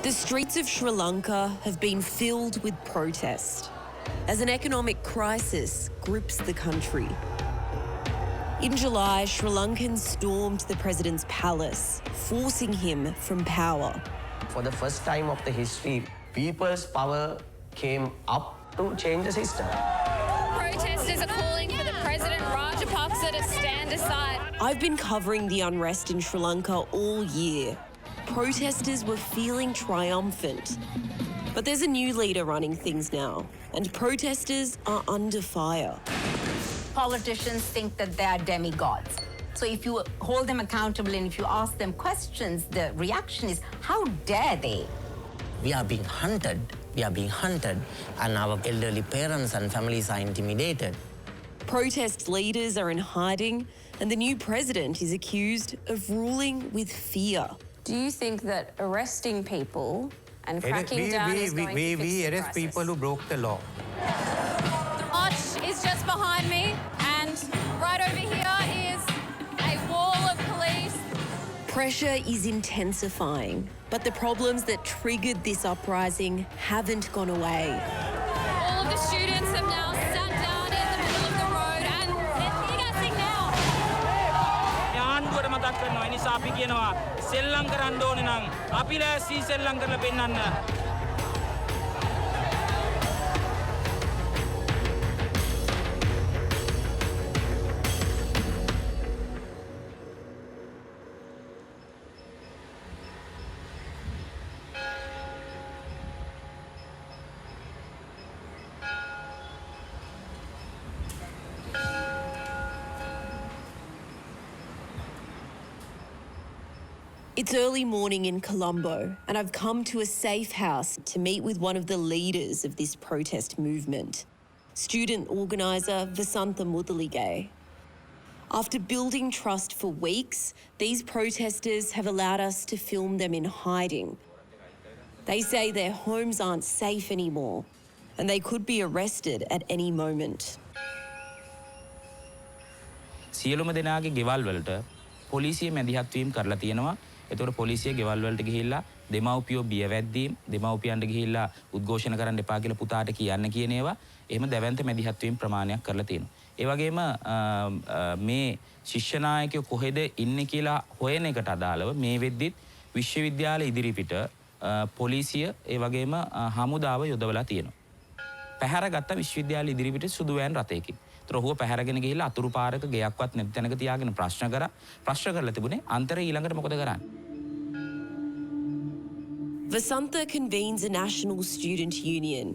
The streets of Sri Lanka have been filled with protest as an economic crisis grips the country. In July, Sri Lankans stormed the president's palace, forcing him from power. For the first time of the history, people's power came up to change the system. Protesters are calling for the President Rajapaksa to stand aside. I've been covering the unrest in Sri Lanka all year. Protesters were feeling triumphant. But there's a new leader running things now, and protesters are under fire. Politicians think that they are demigods. So if you hold them accountable and if you ask them questions, the reaction is, how dare they? We are being hunted. We are being hunted, and our elderly parents and families are intimidated. Protest leaders are in hiding, and the new president is accused of ruling with fear. Do you think that arresting people and cracking down is going to fix the arrest crisis? people who broke the law. The march is just behind me, and right over here is a wall of police. Pressure is intensifying, but the problems that triggered this uprising haven't gone away. All of the students have now sat down in the middle of the road, and they're tear-gassing now. ආණ්ඩුවට මතක් කරනවා. ඒ නිසා අපි කියනවා සෙල්ලම් කරන්න ඕනේ නම් අපි ලෑස්ති සෙල්ලම් කරලා පෙන්නන්න. It's early morning in Colombo, and I've come to a safe house to meet with one of the leaders of this protest movement, student organiser Wasanthe Mudalige. After building trust for weeks, these protesters have allowed us to film them in hiding. They say their homes aren't safe anymore, and they could be arrested at any moment. සියලුම දෙනාගේ ගෙවල් වලට පොලිසිය මැදිහත් වීම කරලා තියෙනවා. ඒතකොට පොලිසිය ගෙවල් වලට ගිහිල්ලා දෙමව්පියෝ බිය වැද්දීම්, දෙමව්පියන්ට ගිහිල්ලා උද්ඝෝෂණ කරන්න එපා කියලා පුතාට කියන්න කියන ඒවා එහෙම දැවැන්ත මැදිහත් වීම ප්‍රමාණයක් කරලා තියෙනවා. ඒ වගේම මේ ශිෂ්‍ය නායකයෝ කොහෙද ඉන්නේ කියලා හොයන එකට අදාළව මේ වෙද්දිත් විශ්වවිද්‍යාල ඉදිරිපිට පොලිසිය ඒ වගේම හමුදාව යොදවලා තියෙනවා. පැහැරගත්ත විශ්වවිද්‍යාල ඉදිරිපිට සුදු වෑන් රථයකින්. ඔහුව පැහැරගෙන ගිහිල්ලා අතුරු පාරක ගෙයක්වත් නැති තැනක තියාගෙන ප්‍රශ්න කරලා තිබුණේ අන්තරේ ඊළඟට මොකද කරන්නේ? Wasanthe convenes a national student union.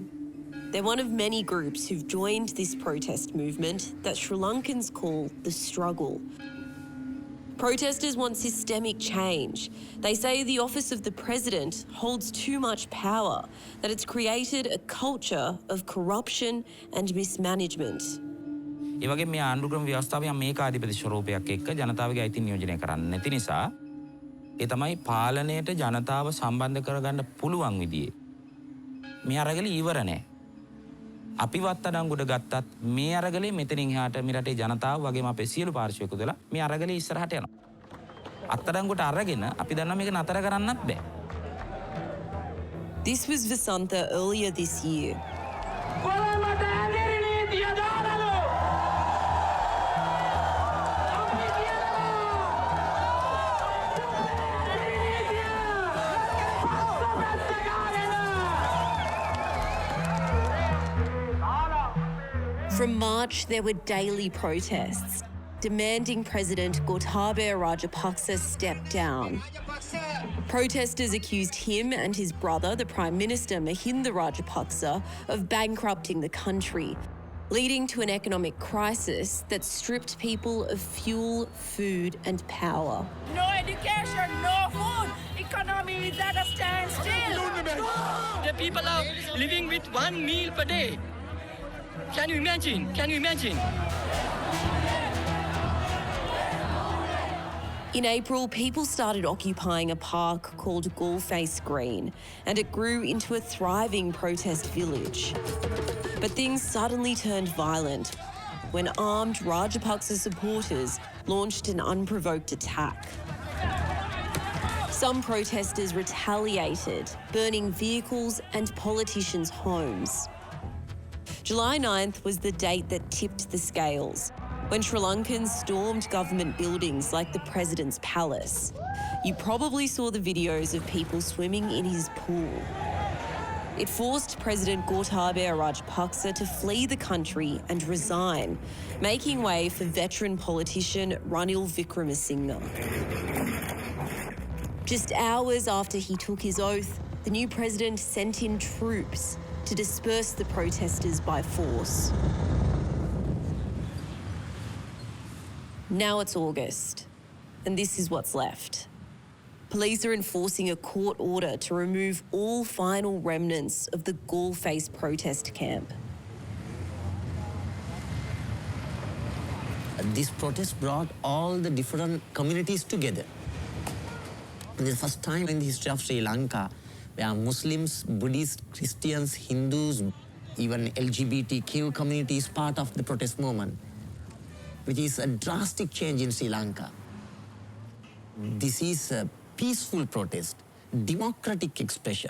They're one of many groups who've joined this protest movement that Sri Lankans call the struggle. Protesters want systemic change. They say the office of the president holds too much power, that it's created a culture of corruption and mismanagement. ඒ වගේ මේ ආණ්ඩුක්‍රම ව්‍යවස්ථාවේ මේකාධිපති ස්වරූපයක් එක්ක ජනතාවගේ අයිති නියෝජනය කරන්නේ නැති නිසා ඒ තමයි පාලනයට ජනතාව සම්බන්ධ කරගන්න පුළුවන් විදිහේ මේ අරගල ඉවර නැහැ. අපි වත්තඩංගුඩ ගත්තත් මේ අරගලේ මෙතනින් එහාට මේ රටේ ජනතාව වගේම අපේ සියලු පාර්ශ්වයක උදලා මේ අරගලේ ඉස්සරහට යනවා. අත්තඩංගුට අරගෙන අපි දන්නවා මේක නතර කරන්නත් බෑ. This was Wasanthe earlier this year. From March, there were daily protests demanding President Gotabaya Rajapaksa step down. Protesters accused him and his brother, the Prime Minister Mahinda Rajapaksa, of bankrupting the country, leading to an economic crisis that stripped people of fuel, food and power. No education, no food. Economy is at a standstill. The people are living with 1 meal per day. Can you imagine? Can you imagine? In April, people started occupying a park called Gallface Green, and it grew into a thriving protest village. But things suddenly turned violent when armed Rajapaksa supporters launched an unprovoked attack. Some protesters retaliated, burning vehicles and politicians' homes. July 9th was the date that tipped the scales, when Sri Lankans stormed government buildings like the President's Palace. You probably saw the videos of people swimming in his pool. It forced President Gotabaya Rajapaksa to flee the country and resign, making way for veteran politician Ranil Wickremesinghe. Just hours after he took his oath, the new president sent in troops to disperse the protesters by force. Now it's August, and this is what's left. Police are enforcing a court order to remove all final remnants of the gall-faced protest camp. This protest brought all the different communities together. This is the first time in the history of Sri Lanka where Muslims, Buddhists, Christians, Hindus, even LGBTQ community is part of the protest movement, which is a drastic change in Sri Lanka. This is a peaceful protest, democratic expression,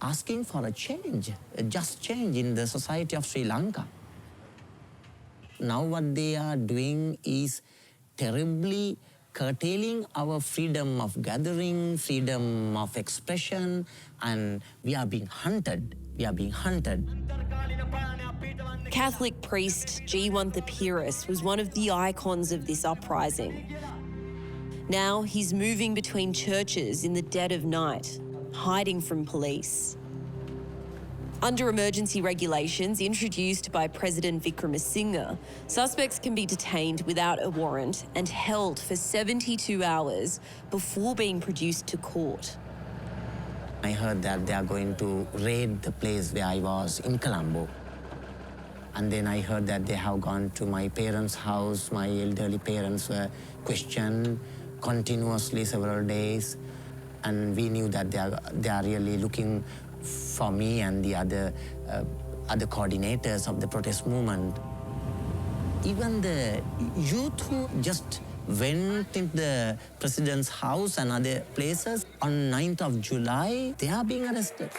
asking for a change, a just change in the society of Sri Lanka. Now what they are doing is terribly curtailing our freedom of gathering, freedom of expression, and we are being hunted. We are being hunted. Catholic priest Wasanthe was one of the icons of this uprising. Now he's moving between churches in the dead of night, hiding from police. Under emergency regulations introduced by President Wickremesinghe, suspects can be detained without a warrant and held for 72 hours before being produced to court. I heard that they are going to raid the place where I was in Colombo. And then I heard that they have gone to my parents' house. My elderly parents were questioned continuously several days. And we knew that they are really looking for me and the other coordinators of the protest movement. Even the youth who just went into the president's house and other places on 9th of July, they are being arrested.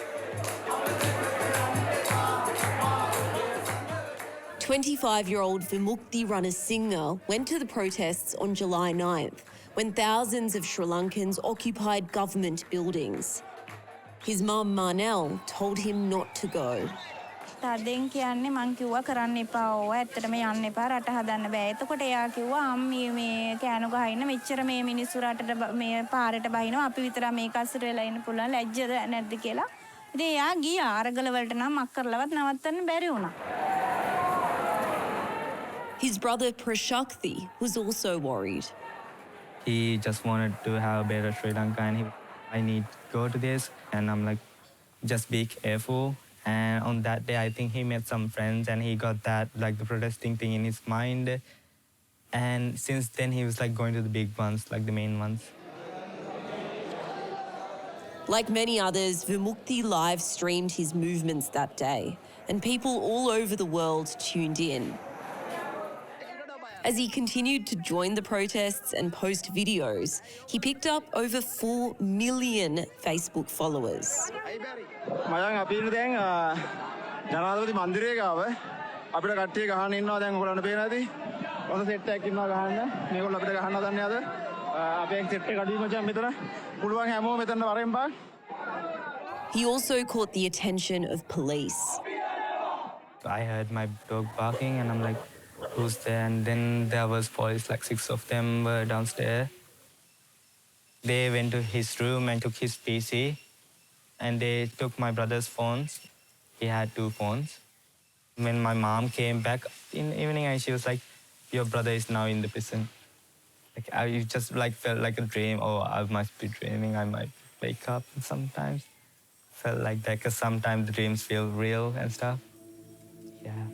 25-year-old Wimukthi Ransinghe went to the protests on July 9th, when thousands of Sri Lankans occupied government buildings. His mum, Marnell, told him not to go. තදෙන් කියන්නේ මං කිව්වා කරන්න එපා ඕවා ඇත්තටම යන්න එපා රට හදන්න බෑ. එතකොට එයා කිව්වා අම්මී මේ කෑනු ගහින්න මෙච්චර මේ මිනිස්සු රටට මේ පාරට බහිනවා අපි විතරක් මේක අස්සර වෙලා ඉන්න පුළුවන් ලැජ්ජද නැද්ද කියලා. ඉතින් එයා ගියා අරගල වලට නම් මක් කරලවත් නවත්තන්න බැරි වුණා. His brother Prashakthi was also worried. He just wanted to have a better Sri Lanka and I need to go to this and I'm like, just be careful. And on that day, I think he met some friends and he got that, like the protesting thing in his mind. And since then, he was like going to the big ones, like the main ones. Like many others, Wimukthi live-streamed his movements that day, and people all over the world tuned in. As he continued to join the protests and post videos, he picked up over 4 million Facebook followers. මයන් අපි ඉන්නේ දැන් ජනාධිපති මන්දිරයේ ගාව අපිට කට්ටිය ගහන්න ඉන්නවා දැන් ඔයගොල්ලන්ට පේනවාද? ඔත සෙට් එකක් ඉන්නවා ගහන්න. මේගොල්ලෝ අපිට ගහන්න දන්නේ නැද? අපේ සෙට් එක අඩුයි මචං මෙතන. පුළුවන් හැමෝම මෙතන වරෙන් බා. He also caught the attention of police. I heard my dog barking and I'm like, who's there? And then there was police, like 6 of them were downstairs. They went to his room and took his PC. And they took my brother's phones. He had 2 phones. When my mom came back in the evening, and she was like, your brother is now in the prison. Like, I just like felt like a dream. Oh, I must be dreaming. I might wake up sometimes. Felt like that because sometimes the dreams feel real and stuff. Yeah.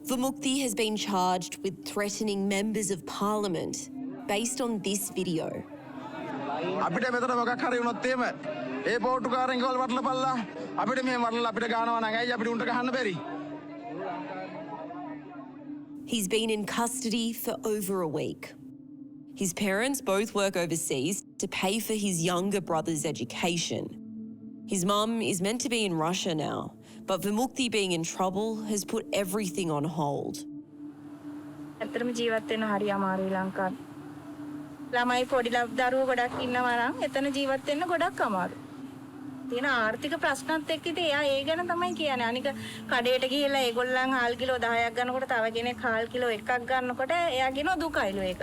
Wimukthi has been charged with threatening members of parliament based on this video. අපිට මෙතන මොකක් හරි වුණොත් එහෙම ඒ පොට්ටුකාරෙන් කවල් වටලා පල්ලා අපිට මේ වටලා අපිට ගානවා නම් ඇයි අපිට උන්ට ගහන්න බැරි? He's been in custody for over a week. His parents both work overseas to pay for his younger brother's education. His mum is meant to be in Russia now, but Vimukthi being in trouble has put everything on hold. ඇත්තටම ජීවත් වෙන්න හරි අමාරුයි ලංකාවේ. ළමයි පොඩි දරුවෝ ගොඩක් ඉන්නවා නම් එතන ජීවත් වෙන්න ගොඩක් අමාරුයි. තියෙන ආර්ථික ප්‍රශ්නත් එක්ක ඉතින් එයා ඒ ගැන තමයි කියන්නේ. අනික කඩේට ගිහිල්ලා ඒගොල්ලන් හාල් කිලෝ 10ක් ගන්නකොට තව කෙනෙක් හාල් කිලෝ 1ක් ගන්නකොට එයා කියනවා දුකයිලු ඒක.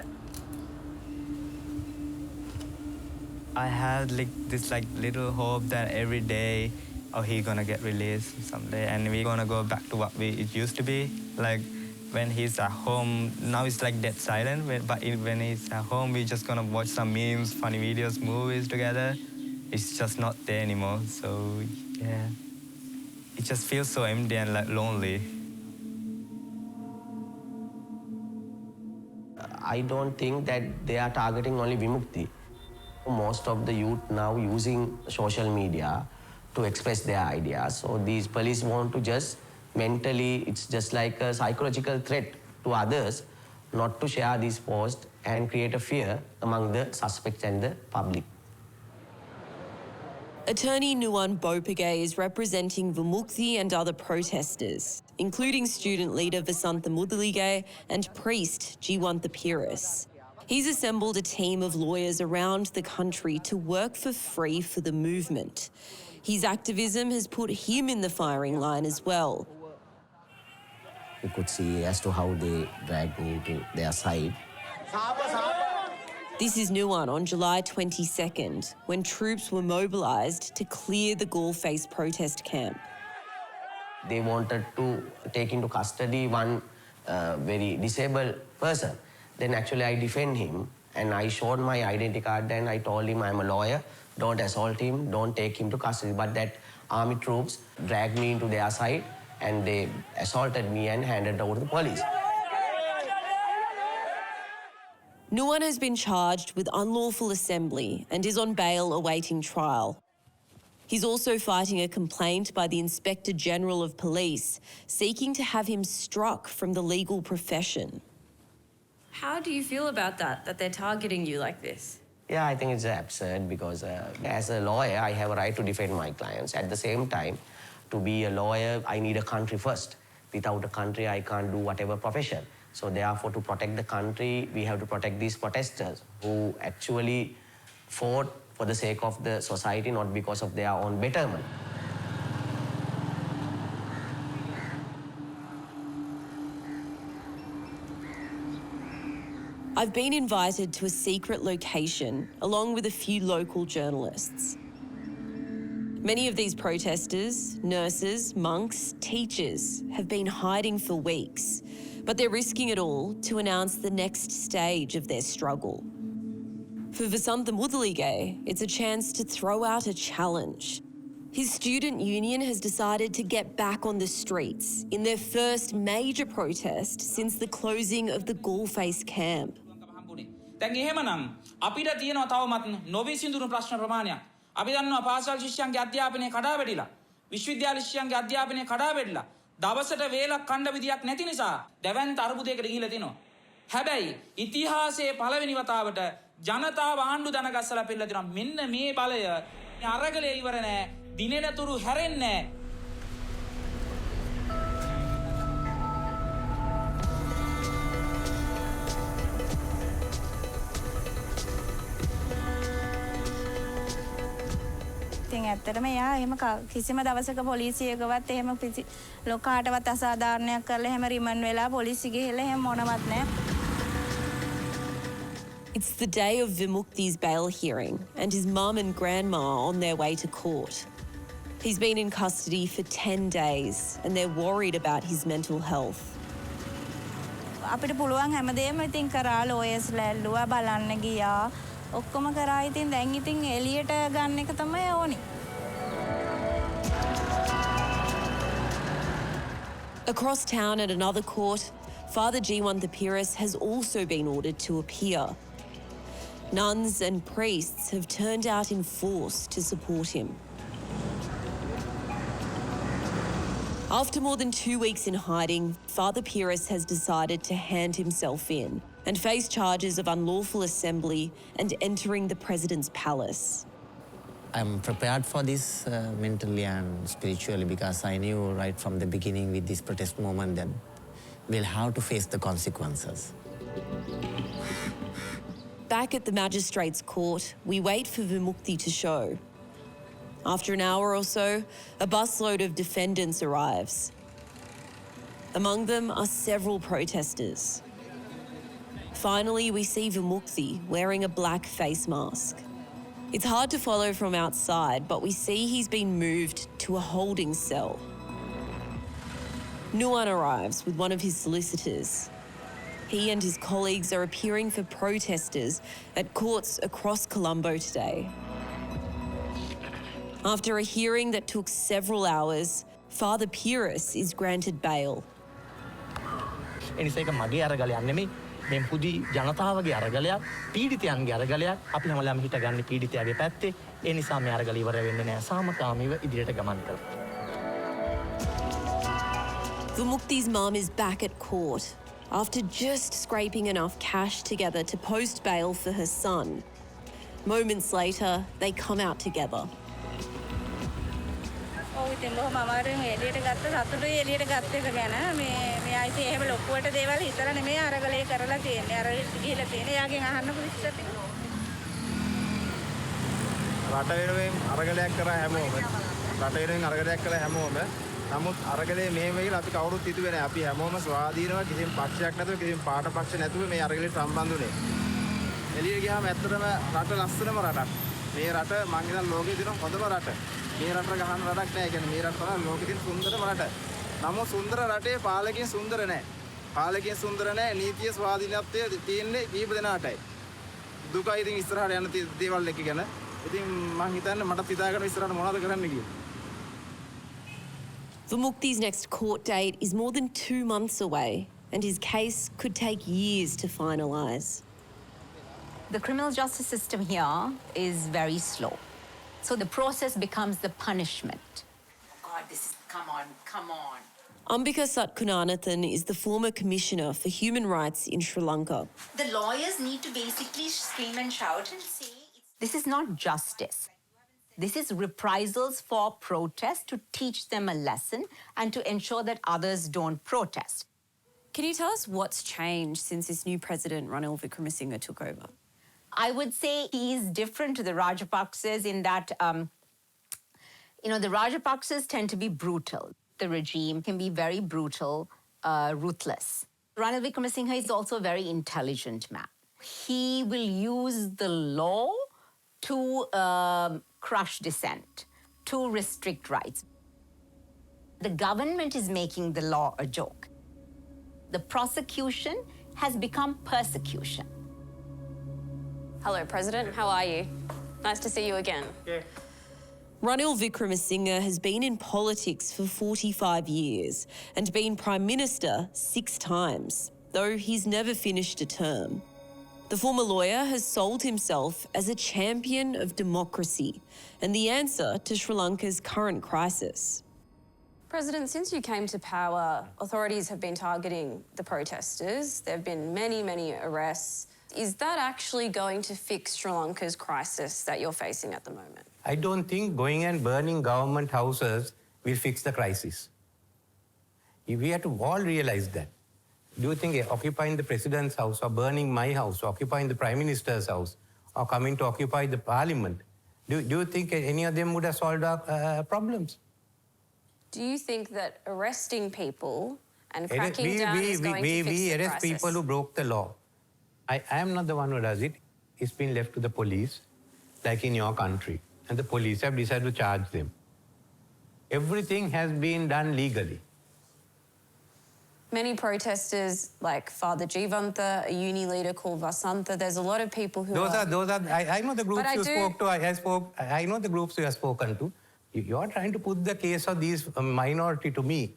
I had this little hope that every day, oh, he gonna get released someday, and we gonna go back to what it used to be. Like when he's at home, now it's like dead silent. But when he's at home, we just gonna watch some memes, funny videos, movies together. It's just not there anymore. So yeah, it just feels so empty and like lonely. I don't think that they are targeting only Vimukthi. Most of the youth now using social media to express their ideas. So these police want to just mentally, it's just like a psychological threat to others not to share these posts and create a fear among the suspects and the public. Attorney Nuwan Bopage is representing Vimukthi and other protesters, including student leader Wasanthe Mudalige and priest Jiwantha Piras. He's assembled a team of lawyers around the country to work for free for the movement. His activism has put him in the firing line as well. You could see as to how they dragged me to their side. This is Nuwan on July 22nd, when troops were mobilised to clear the Gallface protest camp. They wanted to take into custody one very disabled person. Then actually I defend him and I showed my identity card and I told him I'm a lawyer, don't assault him, don't take him to custody. But that army troops dragged me into their side and they assaulted me and handed over to the police. Nuwan has been charged with unlawful assembly and is on bail awaiting trial. He's also fighting a complaint by the Inspector General of Police, seeking to have him struck from the legal profession. How do you feel about that they're targeting you like this? Yeah, I think it's absurd because as a lawyer, I have a right to defend my clients. At the same time, to be a lawyer, I need a country first. Without a country, I can't do whatever profession. So therefore, to protect the country, we have to protect these protesters who actually fought for the sake of the society, not because of their own betterment. I've been invited to a secret location along with a few local journalists. Many of these protesters, nurses, monks, teachers have been hiding for weeks, but they're risking it all to announce the next stage of their struggle. For Wasanthe Mudalige, it's a chance to throw out a challenge. His student union has decided to get back on the streets in their first major protest since the closing of the Gallface camp. දැන් එහෙමනම් අපිට තියෙනවා තවමත් නොවිසඳුණු ප්‍රශ්න ප්‍රමාණයක්. අපි දන්නවා පාසල් ශිෂ්‍යයන්ගේ අධ්‍යාපනය කඩාවැටිලා, විශ්වවිද්‍යාල ශිෂ්‍යයන්ගේ අධ්‍යාපනය කඩාවැටිලා, දවසට වේලක් කණ්ඩ විදියක් නැති නිසා දැවැන්ත අරුබුදයකට ගිහිලා තිනවා. හැබැයි ඉතිහාසයේ පළවෙනි වතාවට ජනතාව ආණ්ඩු දනගස්සලා පෙන්නලා තිනවා මෙන්න මේ බලය අරගලේ ඉවර නෑ, දිනෙනතුරු හැරෙන්නේ නෑ. ඉතින් ඇත්තටම එයා එහෙම කිසිම දවසක පොලිසියකවත් එහෙම ලෝකාටවත් අසාධාරණයක් කරලා එහෙම රිමන්ඩ් වෙලා පොලිසිය ගිහලා එහෙම මොනවත් නැහැ. It's the day of Vimukthi's bail hearing and his mum and grandma on their way to court. He's been in custody for 10 days and they're worried about his mental health. අපිට පුළුවන් හැමදේම ඉතින් කරා ලෝයර්ස්ලා ඇල්ලුවා බලන්න ගියා. ඔක්කොම කරා ඉතින් දැන් ඉතින් එළියට ගන්න එක තමයි ඕනි. Across town at another court, Father Jiwantha Piras has also been ordered to appear. Nuns and priests have turned out in force to support him. After more than 2 weeks in hiding, Father Piras has decided to hand himself in. and face charges of unlawful assembly and entering the president's palace. I'm prepared for this mentally and spiritually because I knew right from the beginning with this protest movement that we'll have to face the consequences. Back at the magistrate's court, we wait for Wimukthi to show. After an hour or so, a busload of defendants arrives. Among them are several protesters. Finally, we see Wimukthi wearing a black face mask. It's hard to follow from outside, but we see he's been moved to a holding cell. Nuwan arrives with one of his solicitors. He and his colleagues are appearing for protesters at courts across Colombo today. After a hearing that took several hours, Father Pyrrhus is granted bail. මේ පුදි ජනතාවගේ අරගලයක් පීඩිතයන්ගේ අරගලයක් අපි හැමලම හිටගන්නේ පීඩිතයාගේ පැත්තේ ඒ නිසා මේ අරගල ඉවර වෙන්නේ නැහැ සාමකාමීව ඉදිරියට ගමන් කරමු. Vimukthi's mum is back at court after just scraping enough cash together to post bail for her son. Moments later, they come out together. ඉතින් බොහොම අමාරුවෙන් එළියට ගත්ත සතුටුයි එළියට ගත්ත එක ගැන මේ ආයිති එහෙම ලොකුවට දේවල් හිතලා නෙමෙයි අරගලේ කරලා තියෙන්නේ අර ගිහිලා තියෙන්නේ යාගෙන් අහන්න පුලිසියට රට වෙනුවෙන් අරගලයක් කරා හැමෝම රට වෙනුවෙන් අරගලයක් කළා හැමෝම නමුත් අරගලේ මෙහෙම වෙලා අපි කවුරුත් හිතුවේ නැහැ අපි හැමෝම ස්වාධීනව කිසිම පක්ෂයක් නැතුව කිසිම පාට පක්ෂ නැතුව මේ අරගලේට සම්බන්ධ වුණේ එළියට ගියාම ඇත්තටම රට ලස්සනම රටක් මේ රට මං හිතන ලෝකේ දින හොඳම රට මේ රටට ගහන රටක් නෑ කියන්නේ මේ රට තමයි ලෝකෙ තියෙන සුන්දරම රට. නමුත් සුන්දර රටේ පාලකයන් සුන්දර නෑ. පාලකයන් සුන්දර නෑ නීතිය ස්වාධීනත්වය තියෙන්නේ කීප දෙනාටයි. දුකයි ඉතින් ඉස්සරහට යන දේවල් එක ගැන. ඉතින් මං හිතන්නේ මට හිතා ගන්න ඉස්සරහට මොනවද කරන්න කියලා. Vimukthi's next court date is more than 2 months away, and his case could take years to finalise. The criminal justice system here is very slow. So the process becomes the punishment. God, this is, come on. Ambika Satkunanathan is the former Commissioner for Human Rights in Sri Lanka. The lawyers need to basically scream and shout and say... This is not justice. This is reprisals for protest to teach them a lesson and to ensure that others don't protest. Can you tell us what's changed since this new president, Ranil Wickremesinghe, took over? I would say he is different to the Rajapaksas in that, the Rajapaksas tend to be brutal. The regime can be very brutal, ruthless. Ranil Wickremesinghe is also a very intelligent man. He will use the law to crush dissent, to restrict rights. The government is making the law a joke. The prosecution has become persecution. Hello, President. How are you? Nice to see you again. Okay. Ranil Wickremesinghe has been in politics for 45 years and been Prime Minister 6 times, though he's never finished a term. The former lawyer has sold himself as a champion of democracy and the answer to Sri Lanka's current crisis. President, since you came to power, authorities have been targeting the protesters. There have been many, many arrests. Is that actually going to fix Sri Lanka's crisis that you're facing at the moment? I don't think going and burning government houses will fix the crisis. We have to all realize that. Do you think occupying the president's house or burning my house or occupying the prime minister's house or coming to occupy the parliament, do you think any of them would have solved our problems? Do you think that arresting people and cracking down is going to fix the crisis? We arrest people who broke the law. I am not the one who does it. It's been left to the police, like in your country. And the police have decided to charge them. Everything has been done legally. Many protesters, like Father Jivantha, a uni leader called Wasanthe, there's a lot of people who I know the groups you spoke to. I know the groups you have spoken to. You are trying to put the case of these minority to me.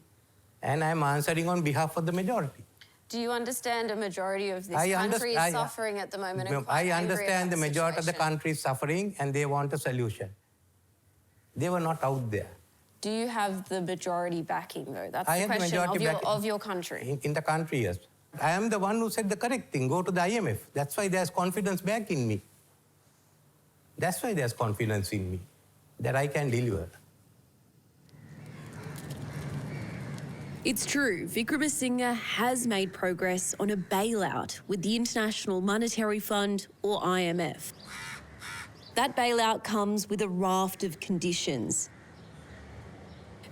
And I'm answering on behalf of the majority. Do you understand a majority of this country is suffering at the moment? I understand the majority of the country is suffering and they want a solution. They were not out there. Do you have the majority backing, though? That's the question of your country. In the country, yes. I am the one who said the correct thing, go to the IMF. That's why there's confidence back in me. That's why there's confidence in me, that I can deliver. It's true, Wickremesinghe has made progress on a bailout with the International Monetary Fund, or IMF. That bailout comes with a raft of conditions.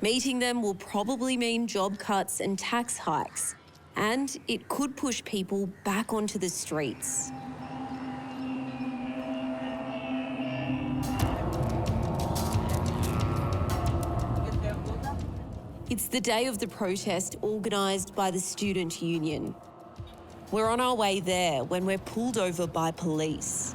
Meeting them will probably mean job cuts and tax hikes, and it could push people back onto the streets. It's the day of the protest organised by the student union. We're on our way there when we're pulled over by police.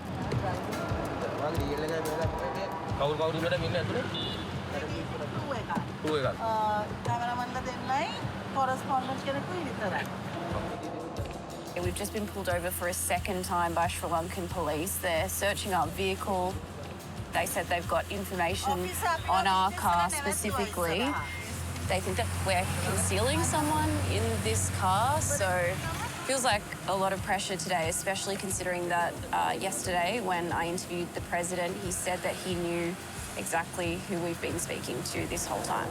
We've just been pulled over for a second time by Sri Lankan police. They're searching our vehicle. They said they've got information on our car specifically. They think that we're concealing someone in this car, so feels like a lot of pressure today, especially considering that yesterday when I interviewed the president, he said that he knew exactly who we've been speaking to this whole time.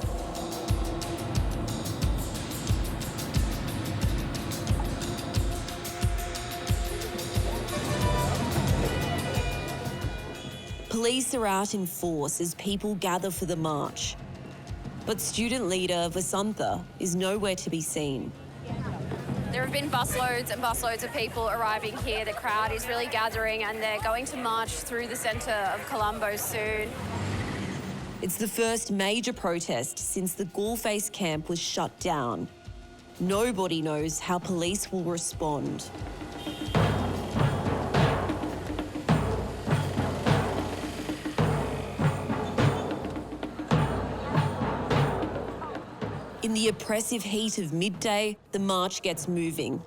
Police are out in force as people gather for the march. But student leader Wasanthe is nowhere to be seen. There have been busloads and busloads of people arriving here. The crowd is really gathering and they're going to march through the centre of Colombo soon. It's the first major protest since the Gallface camp was shut down. Nobody knows how police will respond. In the oppressive heat of midday, the march gets moving,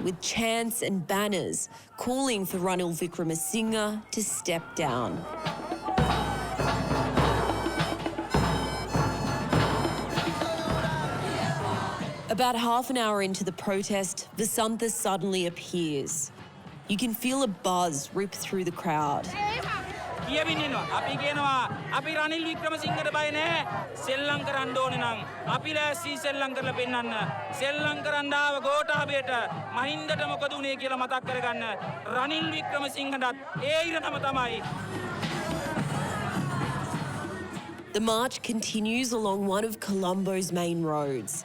with chants and banners calling for Ranil Wickremesinghe to step down. About half an hour into the protest, Wasanthe suddenly appears. You can feel a buzz rip through the crowd. අපි කියනවා අපි රනිල් වික්‍රමසිංහට බය නැහැ සෙල්ලම් කරන්න ඕනේ නම් අපි ලෑස්ති සෙල්ලම් කරලා පෙන්නන්න සෙල්ලම් කරන්න ආව ගෝඨාභයට මහින්දට මොකද උනේ කියලා මතක් කරගන්න රනිල් වික්‍රමසිංහටත් ඒ ඉරණම තමයි. The march continues along one of Colombo's main roads.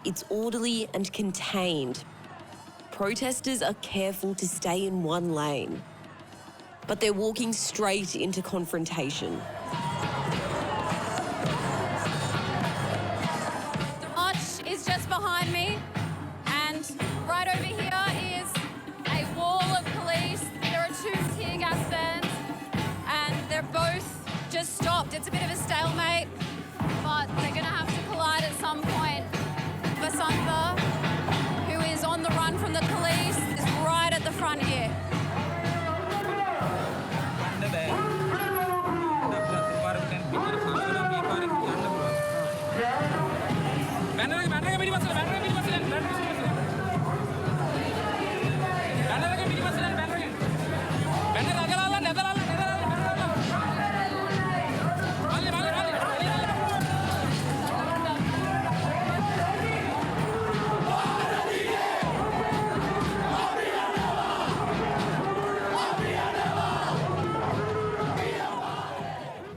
It's orderly and contained. Protesters are careful to stay in one lane. But they're walking straight into confrontation. The march is just behind me, and right over here is a wall of police. There are 2 tear gas vans, and they're both just stopped. It's a bit of a stalemate, but they're going to have to collide at some point. Wasanthe, who is on the run from the police, is right at the front here.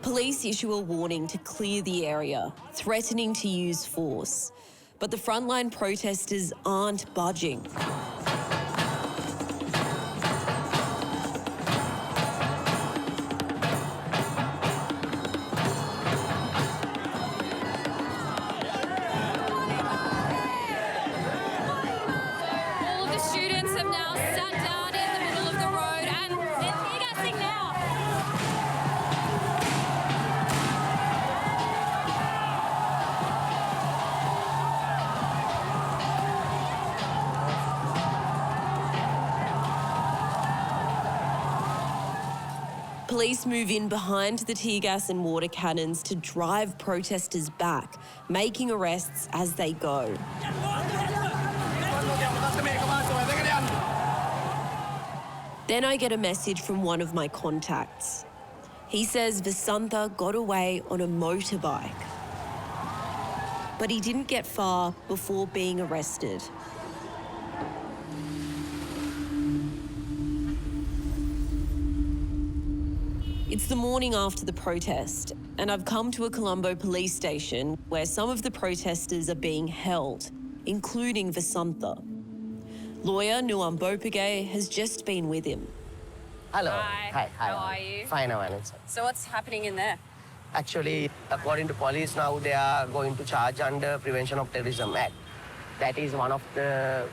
Police issue a warning to clear the area, threatening to use force. But the frontline protesters aren't budging. All of the students have now sat down in the middle of the road and they're tear gassing now. Police move in behind the tear gas and water cannons to drive protesters back, making arrests as they go. Then I get a message from one of my contacts. He says Wasanthe got away on a motorbike, but he didn't get far before being arrested. It's the morning after the protest, and I've come to a Colombo police station where some of the protesters are being held, including Wasanthe. Lawyer Nuwan Bopage has just been with him. Hello. Hi. Hi. How are you? Fine, Avan. So what's happening in there? Actually, according to police now, they are going to charge under Prevention of Terrorism Act. That is one of the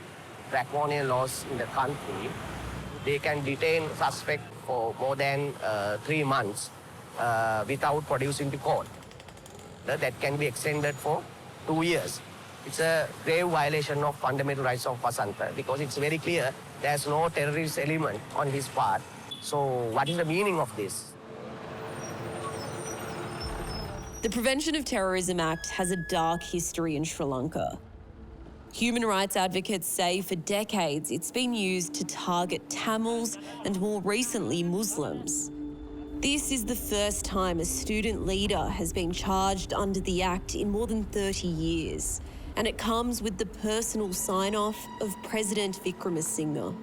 draconian laws in the country. They can detain suspect for more than 3 months without producing to court. That can be extended for 2 years. It's a grave violation of fundamental rights of Wasanthe because it's very clear there's no terrorist element on his part. So what is the meaning of this? The Prevention of Terrorism Act has a dark history in Sri Lanka. Human rights advocates say for decades it's been used to target Tamils and more recently Muslims. This is the first time a student leader has been charged under the Act in more than 30 years, and it comes with the personal sign-off of President Vikramasinghe.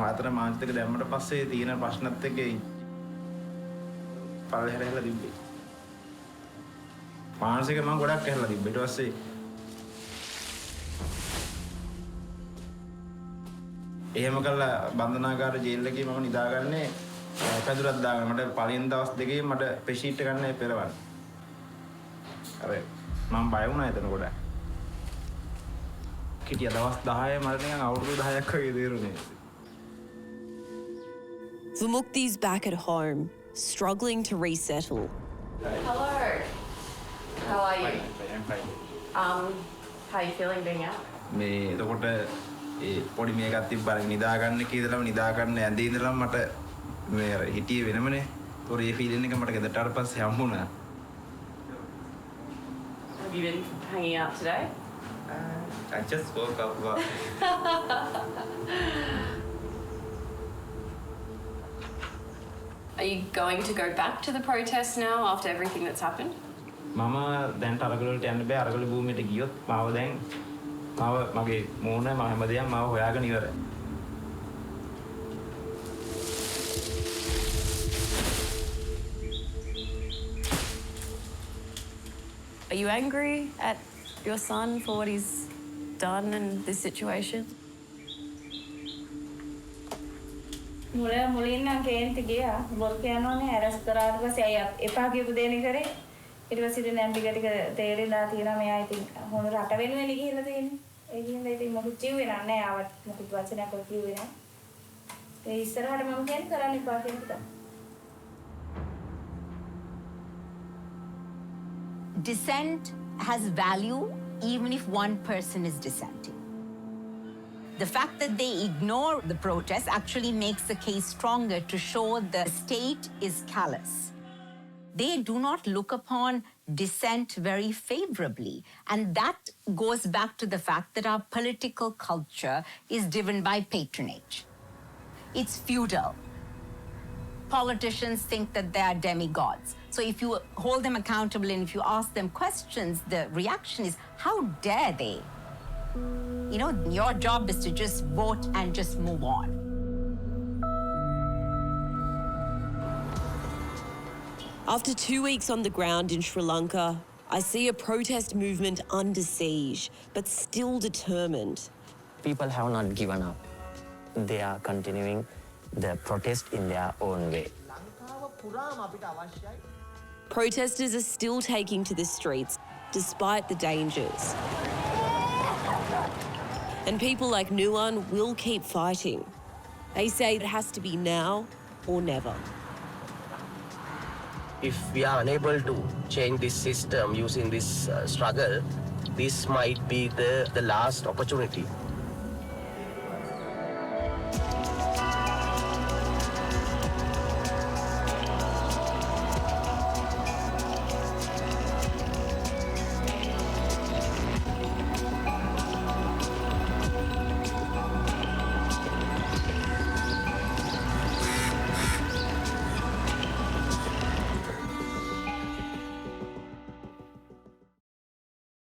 අතර මානසික දැම්මට පස්සේ තියෙන ප්‍රශ්නත් එක්ක පළහැර හැලා තිබ්බේ. මානසික මම ගොඩක් හැලා තිබ්බේ. ඊට පස්සේ එහෙම කළා බන්ධනාගාර ජේල් එකේ මම නිදාගන්නේ පැදුරක් දාගෙන මට පළවෙනි දවස් දෙකේ මට පෙෂීට් එක ගන්න පෙරවන්න. අර මම බය වුණා එතන ගොඩක්. කිටිය දවස් 10 මට නිකන් අවුරුදු 10ක් වගේ දේරුනේ. Wimukhthi's back at home, struggling to resettle. Hello. How are you? Fine. How are you feeling being out? මේ එතකොට ඒ පොඩි මේකක් තිබ්බා නිදා ගන්න කීදලම නිදා ගන්න ඇඳේ ඉඳලම මට මේ හිටියේ වෙනමනේ. ඒතොර ඒ ෆීලින් එක මට ගෙදරට ආවට පස්සේ හම්බුණා. Have you been hanging out today? I just woke up. Are you going to go back to the protest now after everything that's happened? මම දැන් අරගල වලට යන්න බෑ. අරගල භූමියට ගියොත් මාව දැන් මගේ මූණ මම හැමදේම මාව හොයාගෙන ඉවරයි. Are you angry at your son for what he's done in this situation? මුලින් නම් කේන්ති ගියා. බොල් කියනෝනේ ඇරස් කරාට පස්සේ අය එපා කියපු දෙන්නේ කරේ. ඊට පස්සේ ඉතින් දැන් ටික ටික තේරෙලා තියෙනවා මෙයා ඉතින් හොඳ රට වෙනුවෙන් ගිහිල්ලා තියෙන්නේ. ඒ කියන්නේ ඉතින් මොකද කිව්වේ නෑ ආවත් මොකද වචනයක් කිව්වේ නෑ. ඒ ඉස්සරහට මම කියන්නේ කරන්න එපා කියන එක. Dissent has value even if one person is dissenting. The fact that they ignore the protest actually makes the case stronger to show the state is callous. They do not look upon dissent very favorably. And that goes back to the fact that our political culture is driven by patronage. It's feudal. Politicians think that they are demigods. So if you hold them accountable and if you ask them questions, the reaction is, how dare they? You know, your job is to just vote and just move on. After 2 weeks on the ground in Sri Lanka, I see a protest movement under siege, but still determined. People have not given up. They are continuing the protest in their own way. Protesters are still taking to the streets, despite the dangers. And people like Nuwan will keep fighting. They say it has to be now or never. If we are unable to change this system using this struggle, this might be the last opportunity